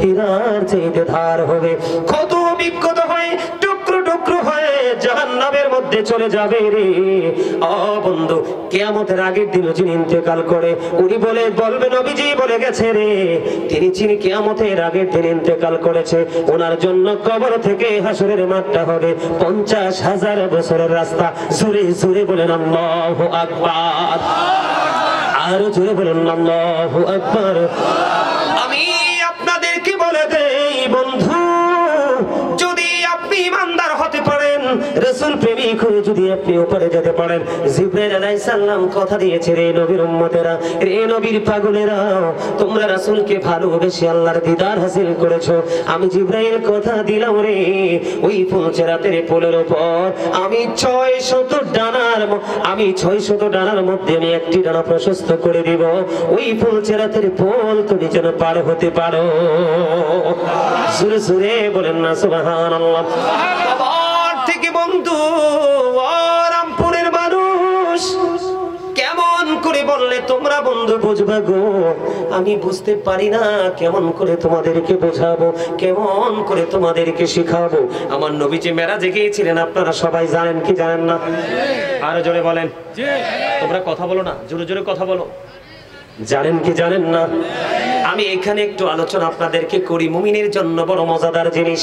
হীরার চেয়ে ধার হবে, কত বিক্ষত হয়ে টুকরো টুকরো হয়ে জাহান্নামের মধ্যে চলে যাবে রে। ও বন্ধু, কিয়ামতের আগের দিন যিনি ইন্তেকাল করে উনি বলবে নবীজি বলে গেছে রে, যিনি কিয়ামতের আগের দিন ইন্তেকাল করেছে ওনার জন্য কবর থেকে হাসরের মাঠটা হবে 50,000 বছরের রাস্তা। জোরে জোরে বলেন আল্লাহু আকবার, আরো জোরে বলেন আল্লাহু আকবার। আমি আপনাদেরকে বলে দেই বন্ধু, যদি আপনি ইমানদার হতে পারেন, রাসূল প্রেমিক হয়ে যদি আপনি উপরে যেতে পারেন, জিবরাইল আলাইহিস সালাম কথা দিয়েছে রে নবীর উম্মতেরা, রে নবীর পাগলেরা, তোমরা রাসূলকে ভালোবেসে আল্লাহর দিদার হাসিল করেছো। আমি জিবরাইল কথা দিলাম রে, ওই ফুলচেরাতের পোলের উপর আমি 600 ডানার মধ্যে আমি একটি ডানা প্রশস্ত করে দিব, ওই ফুলচেরাতের পোল তুমি যেন পার হতে পারো। সুরে সুরে বলেন না সুবহানাল্লাহ। কবর থেকে বন্ধু রামপুরের মানুষ কেমন করে বললে তোমরা বন্ধু বুঝবা গো? আমি বুঝতে পারি না, কেমন করে তোমাদেরকে বোঝাবো, কেমন করে তোমাদেরকে শিখাবো। আমার নবী যে মেরাজে গিয়েছিলেন আপনারা সবাই জানেন কি জানেন না? আরো জোরে বলেন। তোমরা কথা বলো না, জোরে জোরে কথা বলো। জানেন কি জানেন না? আমি এখানে একটু আলোচনা আপনাদেরকে করি, মুমিনের জন্য বড় মজাদার জিনিস।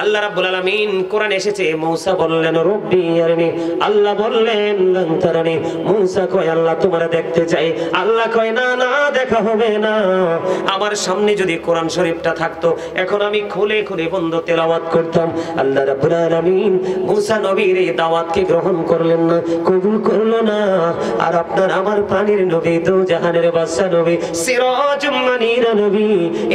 আল্লাহ রাব্বুল আলামিন কোরআন এসেছে, মূসা বললেন রব্বি আরনি, আল্লাহ বললেন লান তারানি। মূসা কয় আল্লাহ তোমারে দেখতে চাই, আল্লাহ কয় না না দেখা হবে না। আমার সামনে যদি কোরআন শরীফটা থাকতো এখন আমি খুলে খুলে বন্ধ তেলাওয়াত করতাম। আল্লাহ রাব্বুল আলামিন মূসা নবীর এই দাওয়াতকে গ্রহণ করলেন না, কবুল করলো না। আর আপনার আমার প্রাণের নবী, দো জাহানের বাদশা নবী, সিরাজুম মুনীর নবী,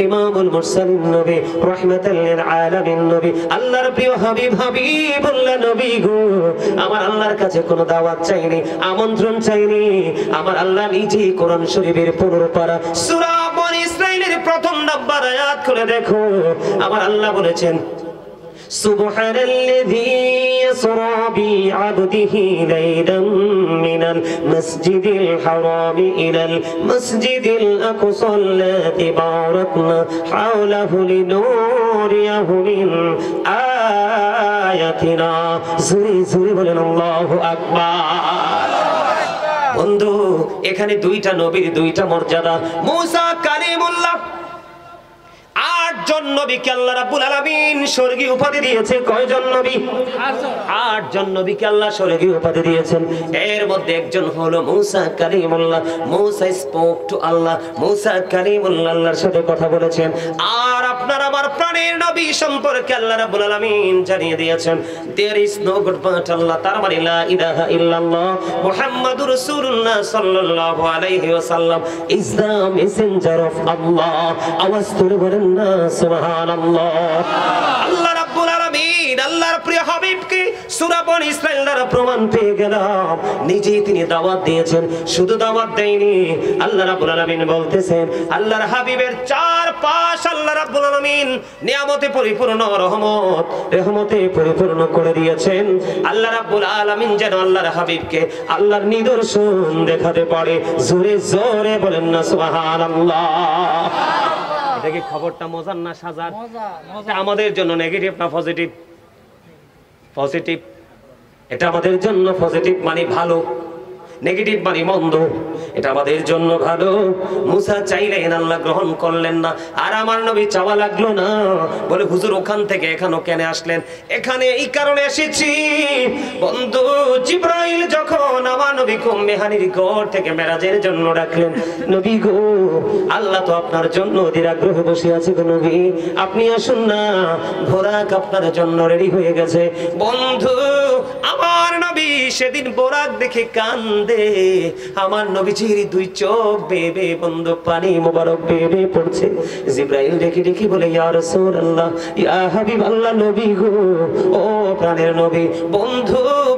ইমামুল মুরসালিন নবী, রাহমাতাল লিল আলামিন নবী, আল্লাহর প্রিয় হাবিবুল্লাহ নবী গো, আমার আল্লাহর কাছে কোনো দাওয়াত চাইনি, আমন্ত্রণ চাইনি। আমার আল্লাহ নিজেই কোরআন শরীফের 15 পারা সূরা বনী ইসরাঈলের প্রথম নাম্বার আয়াত খুলে দেখো, আমার আল্লাহ বলেছেন সুবহানাল্লাযী ইয়াসরা বি'আবদিহি লাইলাম মিনাল মাসজিদিল হারামি ইলাল মাসজিদিল আকসা আল্লাযী বারাকনা হাওলাহু লিনুরিয়াহু মিন আয়াতিনা। জোরে জোরে বলেন আল্লাহু আকবার। বন্ধু, এখানে দুইটা নবীর দুইটা মর্যাদা। মূসা কালিমুল্লাহ, 8 জন নবীকে আল্লাহ রাব্বুল আলামিন স্বর্গীয় উপাধি দিয়েছে। কয়জন নবী? 8 জন নবীকে আল্লাহ স্বর্গীয় উপাধি দিয়েছেন। এর মধ্যে একজন হলো মূসা কালিমুল্লাহ। মূসা স্পোক টু আল্লাহ, মূসা কালিমুল্লাহ আল্লাহর সাথে কথা বলেছেন। আর আপনার আমার প্রাণের নবী সম্পর্কে আল্লাহ রাব্বুল আলামিন জানিয়ে দিয়েছেন there is no god but Allah, তার মানে লা ইলাহা ইল্লাল্লাহ মুহাম্মাদুর রাসূলুল্লাহ সাল্লাল্লাহু আলাইহি ওয়াসাল্লাম is the messenger of Allah। আওয়াজ তুলে বলেন না সুবহানাল্লাহ। আল্লাহ রাব্বুল আলামিন আল্লাহর প্রিয় হাবিবকে সূরা বনী ইসরাঈল দ্বারা প্রমাণ পেয়ে গেলাম, নিজেই তিনি দাওয়াত দিয়েছেন। শুধু দাওয়াত দেয়নি, আল্লাহ রাব্বুল আলামিন বলতেছেন আল্লাহর হাবিবের 4 পাশ আল্লাহ রাব্বুল আলামিন নিয়ামতে পরিপূর্ণ, রহমতে পরিপূর্ণ করে দিয়েছেন। আল্লাহ রাব্বুল আলামিন যেন আল্লাহর হাবিবকে আল্লাহর নিদর্শন দেখাতে পারে। জোরে জোরে বলেন না সুবহানাল্লাহ। দেখি খবরটা মজার না সাজার? মজা। আমাদের জন্য নেগেটিভ না পজিটিভ? পজিটিভ। এটা আমাদের জন্য পজিটিভ মানে ভালো, নেগেটিভ মানে মন্দ। এটা আমাদের জন্য ভালো। মূসা চাইলেন, আল্লাহ গ্রহণ করলেন না। আর আমার নবী চাওয়া লাগলো না, বলে হুজুর ওখান থেকে এখানে কেন আসলেন? এখানে এই কারণে এসেছি বন্ধু, জিবরাইল যখন আমার নবীকে মেহানির ঘর থেকে মেরাজের জন্য ডাকলেন, নবী গো আল্লাহ তো আপনার জন্য অধীর আগ্রহে বসে আছে গো নবী, আপনি আসুন না, বোরাক আপনার জন্য রেডি হয়ে গেছে। বন্ধু, আমার নবী সেদিন বোরাক দেখে কান্দে। আমার নবীজির 2 চোখ বেবে বন্ধু পানি মোবারক বেবে পড়ছে। জিবরাইল দেখে দেখে বলে ইয়া রাসূলুল্লাহ, ইয়া হাবিবাল্লাহ, নবী গো, ও প্রাণের নবী,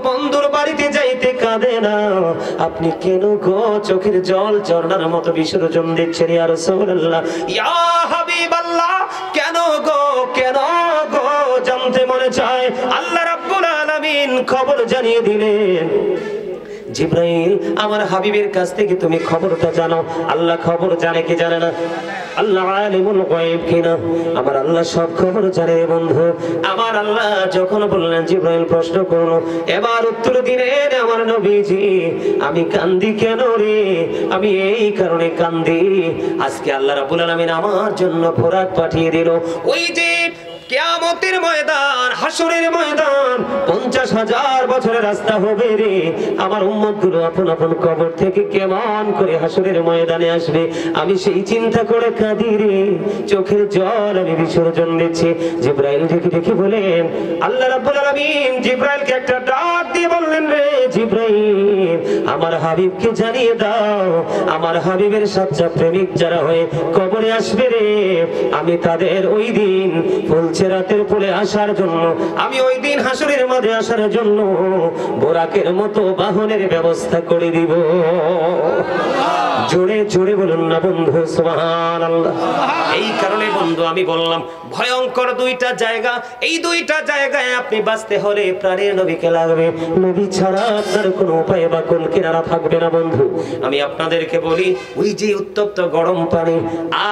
বন্ধুর বাড়িতে যাইতে কাঁদে না, আপনি কেন গো চোখের জল ঝর্ণার মতো বিসর্জন দিচ্ছেন ইয়া রাসূলুল্লাহ, ইয়া হাবিবাল্লাহ, কেন গো জানতে মনে চায়। আল্লাহ রাব্বুল আলামিন খবর জানিয়ে দিলেন জিব্রাইল আমার হাবিবের কাছ থেকে তুমি খবরটা জানো। আল্লাহ খবর জানে কি জানে না? আল্লাহ আলিমুল গায়ব কিনা? আমার আল্লাহ সব খবর জানে রে বন্ধু। আমার আল্লাহ যখন বললেন জিব্রাইল প্রশ্ন করলো, এবার উত্তর দিলেন আমার নবীজি, আমি কান্দি কেন রে? আমি এই কারণে কান্দি, আজকে আল্লাহ রাব্বুল আলামিন আমার জন্য ফোরাক পাঠিয়ে দিল। ওই যে কিয়ামতের ময়দান, হাসরের ময়দান, 50,000 বছরের রাস্তা হবে রে। আমার উম্মতগুলো আপন আপন কবর থেকে কেমন করে হাসরের ময়দানে আসবে, আমি সেই চিন্তা করে কাঁদি রে। চোখের জল আমি বিসর্জন দিচ্ছি। জিব্রাইল ডেকে ডেকে বলেন, আল্লাহ রাব্বুল আলামিন জিব্রাইলকে একটা ডাক দিয়ে বললেন, রে জিব্রাইল, আমার হাবিবকে জানিয়ে দাও, আমার হাবিবের সাচ্চা প্রেমিক যারা হয়ে কবরে আসবে রে, আমি তাদের ওই দিন ফুলছেরাতের পোলে আসার জন্য, আমি ওই দিন হাসরের মাঝে আসার জন্য বোরাকের মতো বাহনের ব্যবস্থা করে দিব। জোরে জোরে বলুন না বন্ধু সুবহানাল্লাহ। এই কারণে বন্ধু আমি বললাম, ভয়ঙ্কর দুইটা জায়গা, এই দুইটা জায়গায় আপনি বাঁচতে হলে প্রাণের নবীকে লাগবে। নবী ছাড়া আপনার কোনো উপায় বা কোন কিনারা থাকবে না বন্ধু। আমি আপনাদেরকে বলি, ওই যে উত্তপ্ত গরম পানি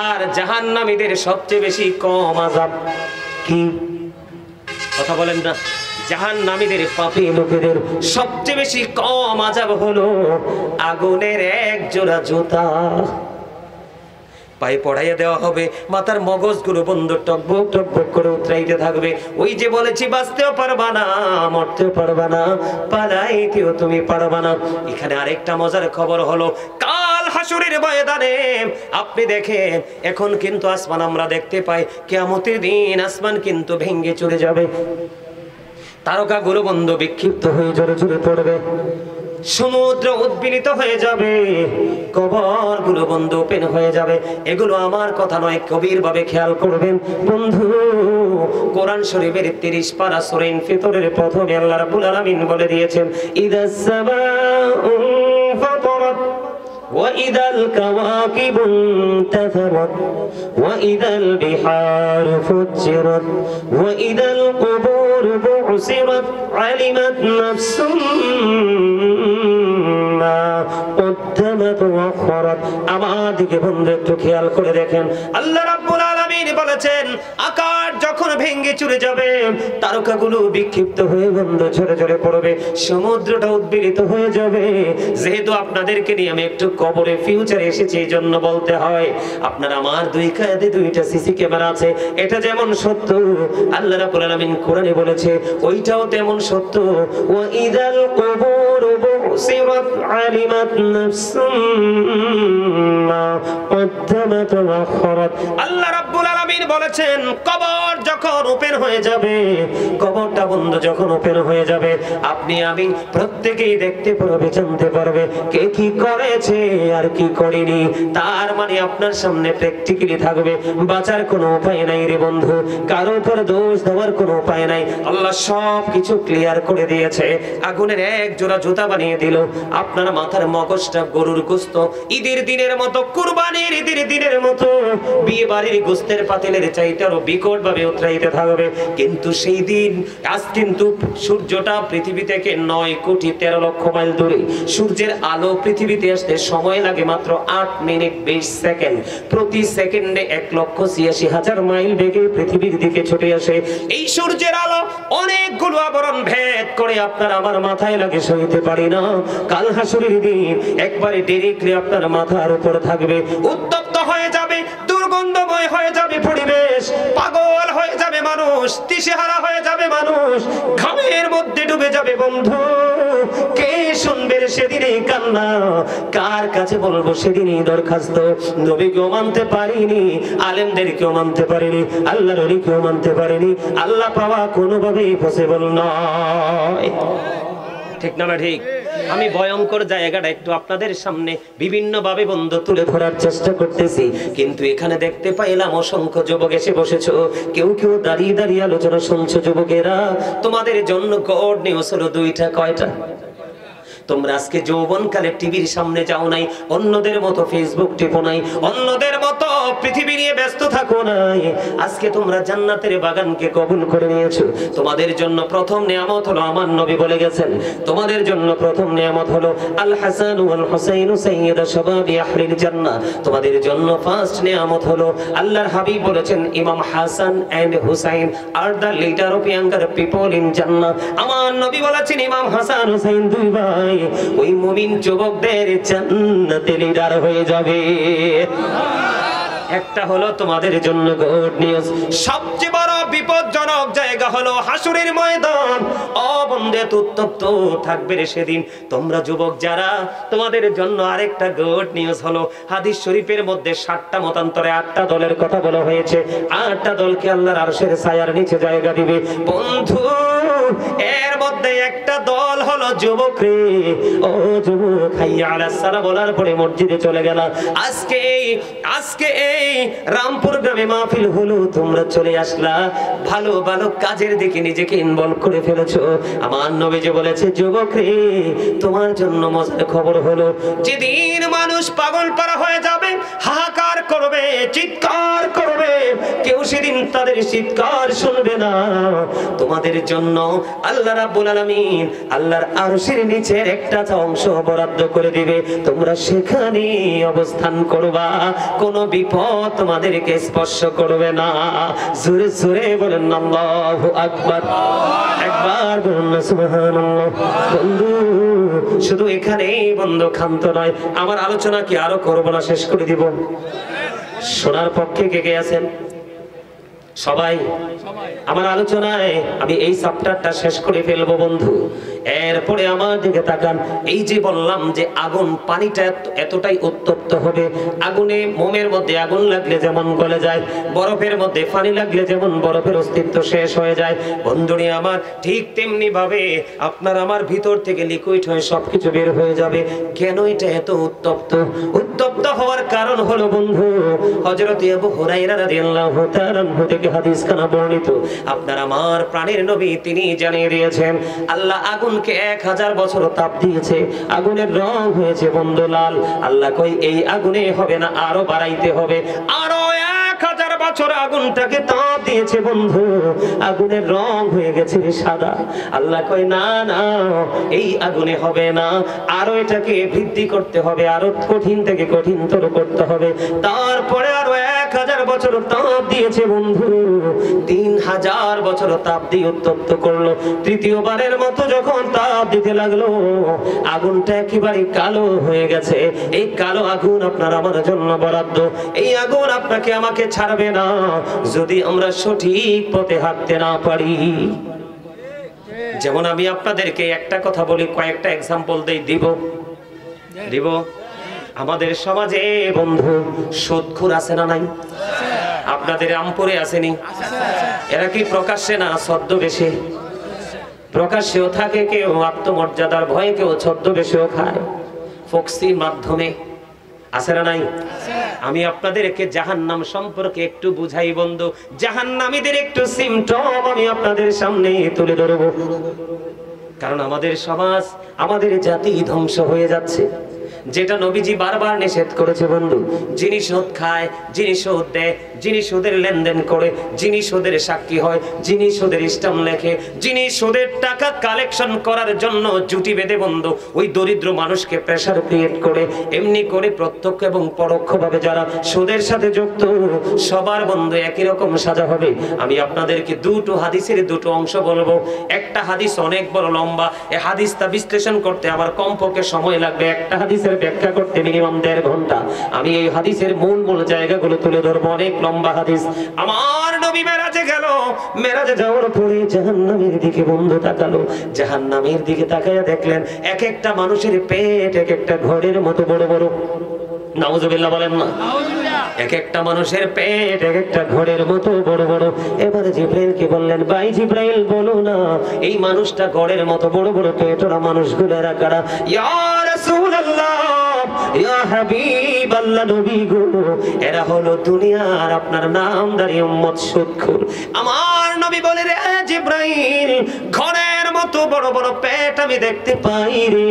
আর জাহান্নামীদের সবচেয়ে বেশি কম আযাব কি? কথা বলেন না। জাহান্নামীদের পাপী লোকেদের সবচেয়ে বেশি কম আযাব হলো আগুনের এক জোড়া জুতা পায়ে পড়াইয়া দেওয়া হবে, মাথার মগজগুলো বন্ধ টকবক টকবক করে উতরাইতে থাকবে। ওই যে বলেছি, বাঁচতেও পারবা না, মরতেও পারবা না, পালাইতেও তুমি পারবা না। এখানে আরেকটা মজার খবর হলো, কাল হাসরের ময়দানে আপনি দেখেন, এখন কিন্তু আসমান আমরা দেখতে পাই, কিয়ামতের দিন আসমান কিন্তু ভেঙে চলে যাবে, তারকাগুলো বন্ধ বিক্ষিপ্ত হয়ে জোরে জোরে পড়বে, সমুদ্র উদ্বেলিত হয়ে যাবে, কবরগুলো বন্ধ ওপেন হয়ে যাবে। এগুলো আমার কথা নয়, গভীর ভাবে খেয়াল করবেন বন্ধু। কোরআন শরীফের 30 পারা সূরা ইনফিতরের প্রথমে আল্লাহ রাব্বুল আলামিন বলে দিয়েছেন, ইদাস সামাউ ফাতারাত وإذا الكواكب انتثرت وإذا البحار فجرت وإذا القبور بعثرت علمت نفس ما قدمت وأخرت। আমার দিকে বন্ধু একটু খেয়াল করে দেখেন, আল্লাহ রাব্বুল আলামিন বলেছেন, আকাশ যখন ভেঙে চুরে যাবে, তারকাগুলো বিক্ষিপ্ত হয়ে বন্ধ ঝরে ঝরে পড়বে, সমুদ্রটা উদ্বেলিত হয়ে যাবে। যেহেতু আপনাদেরকে নিয়ে আমি একটু কবরে ফিউচারে এসেছি, এই জন্য বলতে হয়, আপনার আমার দুই কাঁধে দুইটা সিসি ক্যামেরা আছে। এটা যেমন সত্য, আল্লাহ রাব্বুল আলামিন কোরআনে বলেছে, ওইটাও তেমন সত্য। ওয়া ইদাল কুবুর বুসিরাত আলিমাত নাফসুম মা কদ্দামাত ওয়া আখরাত। আল্লাহ রাব্বুল আলামিন বলেছেন, কবর যখন ওপেন হয়ে যাবে, কবরটা বন্ধ যখন ওপেন হয়ে যাবে, আপনি আমি প্রত্যেকেই দেখতে পারবে, জানতে পারবে কে কি করেছে আর কি করেনি। তার মানে আপনার সামনে প্র্যাকটিক্যালি থাকবে, বাঁচার কোনো উপায় নাই রে বন্ধু, কারো উপর দোষ দেওয়ার কোনো উপায় নাই। আল্লাহ সব কিছু ক্লিয়ার করে দিয়েছে। আগুনের এক জোড়া জুতা বানিয়ে দিল, আপনার মাথার মগজটা গরুর গোশত, ঈদের দিনের মতো, কুরবানির ঈদের দিনের মতো, বিয়ে বাড়ির গোশতের পাতিলের চাইতে আরো বিকট ভাবে উতরাইতে থাকবে। কিন্তু সেই দিন, আজ কিন্তু সূর্যটা পৃথিবী থেকে 9,13,00,000 মাইল দূরে, সূর্যের আলো পৃথিবীতে আসতে সময় লাগে মাত্র 8 মিনিট 20 সেকেন্ড। প্রতি সেকেন্ডে 1,86,000 মাইল বেগে পৃথিবীর দিকে ছুটে আসে। এই সূর্যের আলো অনেকগুলো আবরণ ভেদ করে আপনার আমার মাথায় লাগে, সইতে পারি না। কাল হাসরের দিন একবারে ডিরেক্টলি আপনার মাথার উপর থাকবে, উত্তপ্ত হয়ে যাবে, দুর্গন্ধময় হয়ে যাবে পরিবেশ, পাগল হয়ে যাবে মানুষ, দিশেহারা হয়ে যাবে মানুষ, ঘামের মধ্যে ডুবে যাবে বন্ধু। কে শুনবে সেদিনই কান্না, কার কাছে বলবো সেদিনই দরখাস্ত। নবীকেও মানতে পারিনি, আলেমদেরকেও মানতে পারিনি, আল্লাহর ওলিকেও মানতে পারিনি, আল্লাহ পাওয়া কোনোভাবেই পসিবল নয়। ঠিক না ঠিক? আমি ভয়ঙ্কর জায়গাটা একটু আপনাদের সামনে বিভিন্ন ভাবে বন্ধ তুলে ধরার চেষ্টা করতেছি, কিন্তু এখানে দেখতে পাইলাম অসংখ্য যুবক এসে বসেছো, কেউ কেউ দাঁড়িয়ে দাঁড়িয়ে আলোচনা শুনছো। যুবকেরা, তোমাদের জন্য গড নিউজ হলো দুইটা। কয়টা? তোমরা আজকে যৌবনকালে টিভির সামনে যাও নাই, অন্যদের মতো ফেসবুক টিপো নাই, অন্যদের মতো পৃথিবী নিয়ে ব্যস্ত থাকো নাই, আজকে তোমরা জান্নাতের বাগানকে কবুল করে নিয়েছো। তোমাদের জন্য প্রথম নিয়ামত হলো, আমার নবী বলে গেছেন, তোমাদের জন্য প্রথম নিয়ামত হলো আল হাসান ওয়াল হুসাইন সাইয়্যিদা শাবাবি আহলিল জান্নাহ। তোমাদের জন্য ফার্স্ট নিয়ামত হলো, আল্লাহর হাবিব বলেছেন, Imam Hasan and Hussain are the leader of younger people in Jannah. আমার নবী বলেছেন, ইমাম হাসান হুসাইন দুই ভাই ওই মুমিন যুবকদের জান্নাতে লিডার হয়ে যাবে। একটা হলো তোমাদের জন্য গুড নিউজ, সবচেয়ে বড় বিপজ্জনক জায়গা হলো হাসরের ময়দান। অবন্ধে উত্তপ্ত থাকবে রে সেদিন। তোমরা যুবক যারা, তোমাদের জন্য আরেকটা গুড নিউজ হলো, হাদিস শরীফের মধ্যে 7টা মতান্তরে 8টা দলের কথা বলা হয়েছে। 8টা দলকে আল্লাহর আরশের ছায়ার নিচে জায়গা দিবে। বন্ধু, এর মধ্যে একটা দল হলো যুবক রে। ও যুবক, হাইয়া আলাস সালাহ বলার পরে মসজিদে চলে গেল। আজকে এই রামপুর গ্রামে মাহফিল হলো, তোমরা চলে আসলা, ভালো ভালো কাজের দিকে নিজেকে ইনভলভ করে ফেলেছো। আমার নবী যে বলেছে, যুবক রে, তোমার জন্য মজার খবর হলো, যেদিন মানুষ পাগল পারা হয়ে যাবে, হাহাকার করবে, চিৎকার করবে, কেউ সেদিন তাদের চিৎকার শুনবে না। তোমাদের জন্য আল্লাহ রাব্বুল আলামিন আল্লাহর আরশের নিচের একটা অংশ বরাদ্দ করে দিবে। তোমরা সেখানে অবস্থান করবা, কোনো বিপদ তোমাদেরকে স্পর্শ করবে না। জোরে জোরে বলেন আল্লাহু আকবার। একবার বলুন না সুবহানাল্লাহ। বন্ধু, শুধু এখানেই বন্ধু ক্ষান্ত নয়, আমার আলোচনা কি আরো করব না, শেষ করে দিব? শোনার পক্ষে কে কে আছেন? সবাই? আমার আলোচনায় আমি এই চ্যাপ্টারটা শেষ করে ফেলবো বন্ধু। এরপরে আমার দিকে তাকান। এই যে বললাম যে আগুন, পানিটা এতটাই উত্তপ্ত হবে, আগুনে, মোমের মধ্যে আগুন লাগলে যেমন গলে যায়, বরফের মধ্যে পানি লাগলে যেমন বরফের অস্তিত্ব শেষ হয়ে যায়, বন্ধুনি আমার ঠিক তেমনি ভাবে আপনার আমার ভিতর থেকে লিকুইড হয়ে সবকিছু বের হয়ে যাবে। কেন এটা এত উত্তপ্ত? উত্তপ্ত হওয়ার কারণ হলো বন্ধু, হযরত আবু হুরায়রা রাদিয়াল্লাহু তাআলা থেকে হাদিস খানা বর্ণিত। আপনার আমার প্রাণের নবী তিনি জানিয়ে দিয়েছেন, আল্লাহ আগুনকে 1000 বছর তাপ দিয়েছে, আগুনের রং হয়েছে বন্ধু লাল। আল্লাহ কই এই আগুনে হবে না, আরো বাড়াইতে হবে, আরো 1000 বছর আগুনটাকে তাপ দিয়েছে বন্ধু, আগুনের রং হয়ে গেছে সাদা। আল্লাহ কই না না, এই আগুনে হবে না, আরো এটাকে বৃদ্ধি করতে হবে, আরো কঠিন থেকে কঠিনতর করতে হবে। তারপরে আরো 1000 বছর তাপ দিয়েছে বন্ধু, 3000 বছর তাপ দিয়ে উত্তপ্ত করলো। তৃতীয়বারের মতো যখন তাপ দিতে লাগলো, আগুনটা একেবারে কালো হয়ে গেছে। এই কালো আগুন আপনার আমার জন্য বরাদ্দ। এই আগুন আপনাকে আমাকে ছাড়বে না যদি আমরা সঠিক পথে হাঁটতে না পারি। যেমন আমি আপনাদেরকে একটা কথা বলি, কয়েকটা এক্সাম্পল দিব। আমাদের সমাজে বন্ধু সুদখোর আছে না নাই? আপনাদের রামপুরে আসেনি? এরা কি প্রকাশ্যে না ছদ্মবেশে? প্রকাশ্যেও থাকে, কেউ আত্মমর্যাদার ভয়ে, কেউ ছদ্মবেশেও খায়, ফক্সির মাধ্যমে। আছে না নাই? আমি আপনাদেরকে জাহান্নাম সম্পর্কে একটু বুঝাই বন্ধু। জাহান্নামীদের একটু সিমটম আমি আপনাদের সামনে তুলে ধরবো, কারণ আমাদের সমাজ, আমাদের জাতি ধ্বংস হয়ে যাচ্ছে। যেটা নবীজি বারবার নিষেধ করেছে বন্ধু, যিনি সুদ খায়, যিনি সুদ দেয়, যিনি সুদের লেনদেন করে, যিনি সুদের সাক্ষী হয়, যিনি সুদের স্ট্যাম্প লেখে, যিনি সুদের টাকা কালেকশন করার জন্য জুটি বেঁধে বন্ধু ওই দরিদ্র মানুষকে প্রেসার ক্রিয়েট করে, এমনি করে প্রত্যক্ষ এবং পরোক্ষভাবে যারা সুদের সাথে যুক্ত, সবার বন্ধু একই রকম সাজা হবে। আমি আপনাদেরকে দুটো হাদিসের দুটো অংশ বলবো। একটা হাদিস অনেক বড় লম্বা, এই হাদিসটা বিশ্লেষণ করতে আমার কমপক্ষে সময় লাগবে, একটা হাদিসের ব্যাখ্যা করতে মিনিমাম 1.5 ঘন্টা। আমি এই হাদিসের মূল জায়গাগুলো তুলে ধরবো, অনেক লম্বা হাদিস। আমার নবী মেরাজে গেল, মেরাজে যাওয়ার পরে জাহান্নামের দিকে বন্ধু তাকালো, জাহান্নামের দিকে তাকায়া দেখলেন এক একটা মানুষের পেট এক একটা ঘরের মতো বড় বড়। নাউজুবিল্লাহ বলেন না? এক একটা মানুষের পেট এক একটা ঘরের মতো বড় বড়। এবারে জিব্রাইলকে বললেন, ভাই জিব্রাইল বলো না, এই মানুষটা ঘরের মতো বড় বড় পেট ওরা মানুষগুলো এরা কারা? ইয়া রাসূলুল্লাহ, ইয়া হাবিবাল্লাহ, নবী গো, এরা হলো দুনিয়ার আপনার নামদারি উম্মত সুদখোর। আমার নবী বলে, রে জিব্রাইল, ঘরের মতো কত বড় বড় পেট আমি দেখতে পাই রে,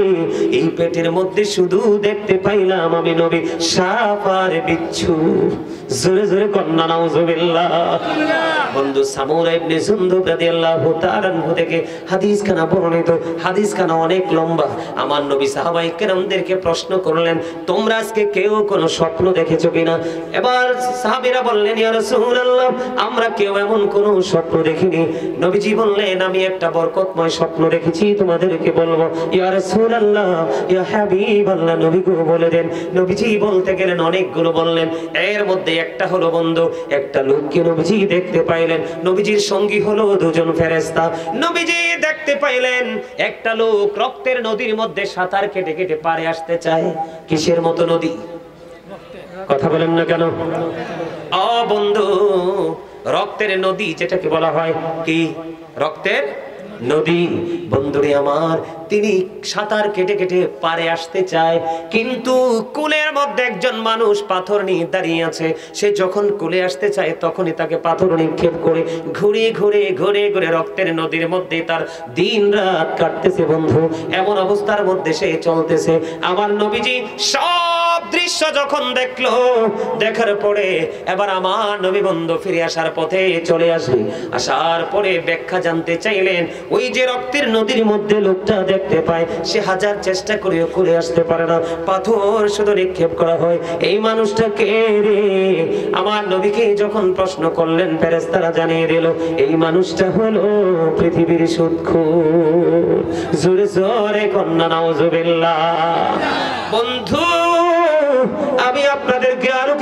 এই পেটের মধ্যে শুধু দেখতে পাইলাম আমি নবী সাপ আর বিচ্ছু। জোরে জোরে কন্যা নাউজুবিল্লাহ। বন্ধু সামুরা ইবনে জুনদুব রাদিয়াল্লাহু তাআলা আনহু থেকে হাদিস খানা বর্ণিত, হাদিস খানা অনেক লম্বা। আমার নবী সাহাবায়ে কেরামদেরকে প্রশ্ন করলেন, তোমরা আজকে কেউ কোনো স্বপ্ন দেখেছো কিনা? এবার সাহাবীরা বললেন, ইয়া রাসূলুল্লাহ, আমরা কেউ এমন কোনো স্বপ্ন দেখিনি। নবীজি বললেন, আমি একটা বরকতময় স্বপ্ন দেখেছি, তোমাদেরকে বলবো। ইয়া রাসূলুল্লাহ, ইয়া হাবিবাল্লাহ, নবী গো বলে দেন। নবীজি বলতে গেলেন, অনেকগুলো বললেন। এর মধ্যে একটা হলো বন্ধু, একটা লোককে নবীজি দেখতে পাইলেন। নবীজির সঙ্গী হলো দুজন ফেরেশতা। নবীজি দেখতে পাইলেন একটা লোক রক্তের নদীর মধ্যে সাঁতার কেটে কেটে পারে আসতে চায়। কিসের মতো নদী? কথা বলেন না কেন? ও বন্ধু, রক্তের নদী যেটাকে বলা হয় কি? রক্তের নদী। বন্ধুরে আমার, তিনি সাঁতার কেটে কেটে পারে আসতে চায়, কিন্তু কুলের মধ্যে একজন মানুষ পাথর নিয়ে দাঁড়িয়ে আছে। সে যখন কুলে আসতে চায় তখনই তাকে পাথর নিক্ষেপ করে ঘুরে ঘুরে ঘুরে ঘুরে রক্তের নদীর মধ্যে তার দিন রাত কাটতেছে। বন্ধু, এমন অবস্থার মধ্যে সে চলতেছে। আমার নবীজি সব দৃশ্য যখন দেখলো, দেখার পরে এবার আমার নবী বন্ধু ফিরে আসার পথে চলে আসবে। আসার পরে ব্যাখ্যা জানতে চাইলেন, ওই যে রক্তের নদীর মধ্যে লোকটা দেখতে পায়, সে হাজার চেষ্টা করেও করে আসতে পারে না, পাথর শুধু নিক্ষেপ করা হয়। এই মানুষটা কে রে? আমার নবীকে যখন প্রশ্ন করলেন, ফেরেশতারা জানিয়ে দিল, এই মানুষটা হলো পৃথিবীর সুদখোর। জোরে জোরে কন্যা নাউজুবিল্লাহ। বন্ধু, আমি আপনাদেরকে আরো